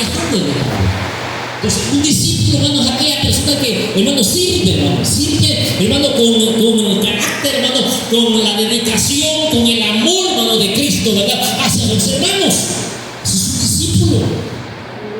alejando del legado. Entonces, un discípulo, hermano, es aquella persona que, hermano, sirve, hermano, con el carácter, hermano, con la dedicación, con el amor, hermano, de Cristo, ¿verdad? Hacia los hermanos. Ese es un discípulo.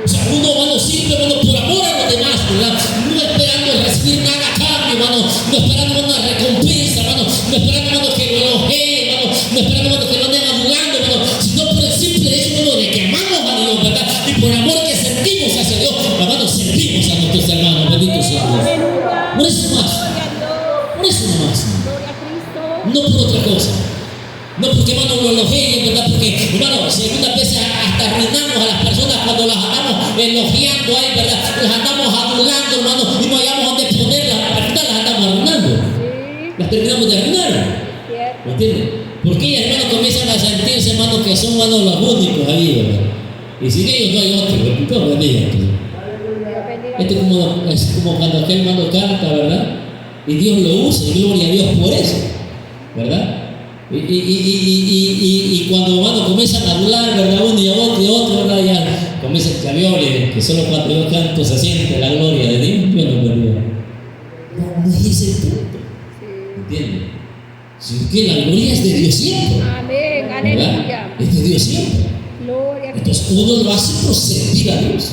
O sea, uno, hermano, sirve, hermano, por amor a los demás, ¿verdad? No esperando recibir nada a cambio, hermano. No esperando, hermano, una recompensa, hermano. No esperando, hermano, que lo elogien, hermano. No esperando, hermano, que lo anden adulando, hermano. Sino por el simple hecho, hermano, de que amamos a Dios, ¿verdad? Y por amor que sentimos hacia Dios, hermano, servimos a nuestros hermanos. Bendito sea Dios. Por eso más. Por eso más. No por otra cosa. No porque, hermano, lo elogien, ¿verdad? Porque, hermano, si algunas veces hasta arruinamos a las personas cuando las andamos elogiando ahí, ¿verdad? Las andamos adulando, hermano, y no hayamos donde ponerlas, la verdad las andamos arruinando. Las terminamos de arruinar. ¿Me entiendes? Porque ellas, hermano, comienzan a sentirse, hermano, que son, hermano, los únicos ahí, ¿verdad? Y sin ellos no hay otro, ¿verdad? Bendiga. Es como cuando aquel hermano canta, ¿verdad? Y Dios lo usa, y gloria a Dios por eso, ¿verdad? Y cuando, hermano, comienzan a hablar, ¿verdad? Uno y otro, ¿verdad? Ya comienza el caviole, que solo cuando yo canto se siente la gloria de Dios. Yo no me digo. No es ese el punto. ¿Entiendes? Sino que la gloria es de Dios siempre. Amén, aleluya. Es de Dios siempre. Gloria. Entonces uno lo hace por servir a Dios.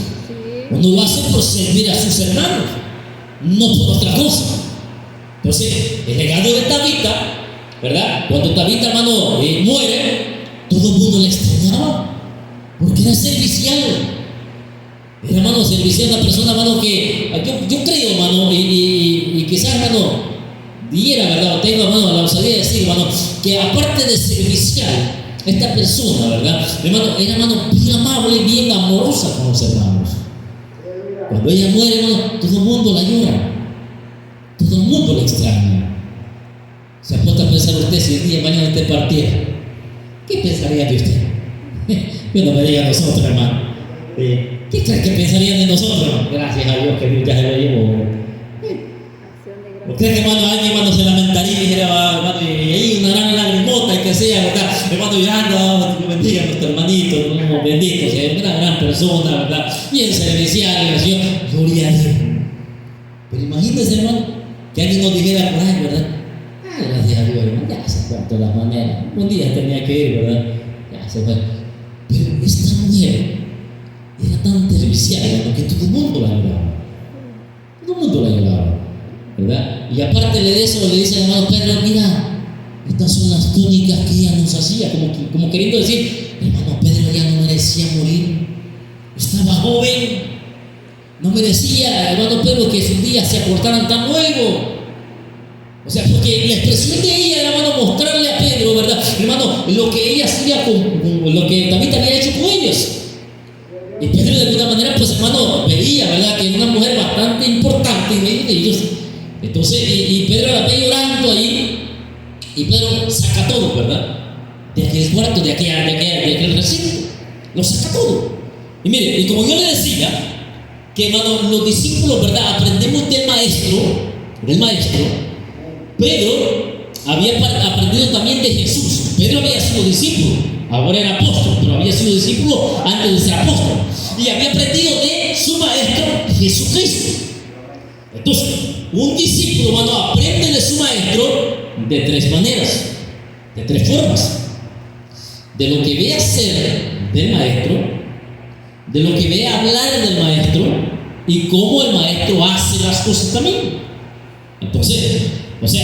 Uno lo hace por servir a sus hermanos, no por otra cosa. Entonces, el legado de Tabita, ¿verdad? Cuando Tabita, hermano, muere, todo el mundo le extrañaba, porque era servicial. Era, hermano, servicial, una persona, hermano, que yo creo, hermano, y quizás, hermano, diera, ¿verdad? O tengo, hermano, la osadía de decir, hermano, que aparte de servicial, esta persona, ¿verdad? Hermano, era, hermano, bien amable, bien amorosa con los hermanos. Cuando ella muere, hermano, todo el mundo la llora. Todo el mundo la extraña. ¿Se ha puesto a pensar usted si el día de mañana usted partiera? ¿Qué pensaría de usted? Que no me diga a nosotros, hermano. ¿Qué cree que pensarían de nosotros? Gracias a Dios que Dios ya se lo llevó. ¿Usted que, hermano, alguien, hermano, se lamentaría y dijera, hermano, y ahí una gran lagrimota y que sea, ¿verdad? Hermano, llorando, que bendiga a nuestro hermanito, ¿no? Bendito sea, una gran persona, ¿verdad? Bien servicial, y Señor, gloria a Dios. Pero imagínense, hermano, que alguien nos dijera por ahí, ¿verdad? Gracias a Dios, hermano, ya se fue de todas maneras. Un día tenía que ir, ¿verdad? Ya se fue. Pero esta mujer era tan servicial, hermano, que todo el mundo la lloraba. Todo el mundo la lloraba, ¿verdad? Y aparte de eso, le dice al hermano Pedro, mira, estas son las túnicas que ella nos hacía, como queriendo decir, hermano Pedro ya no merecía morir, estaba joven, no merecía, hermano Pedro, que sus días se acortaran tan luego. O sea, porque la expresión de ella era, hermano, mostrarle a Pedro, ¿verdad? Hermano, lo que ella hacía con lo que también había hecho con ellos. Y Pedro, de alguna manera, pues, hermano, veía, ¿verdad?, que era una mujer bastante importante en medio de ellos. Entonces, y Pedro la ve llorando ahí, y Pedro saca todo, ¿verdad? De aquel cuarto, de aquel recinto, lo saca todo. Y mire, y como yo le decía, que, hermano, los discípulos, ¿verdad?, aprendemos del maestro, Pedro había aprendido también de Jesús. Pedro había sido discípulo, ahora era apóstol, pero había sido discípulo antes de ser apóstol. Y había aprendido de su maestro Jesucristo. Entonces, un discípulo, hermano, aprende de su maestro de tres maneras, de tres formas. De lo que ve hacer del maestro, de lo que ve hablar del maestro y cómo el maestro hace las cosas también. Entonces, o sea,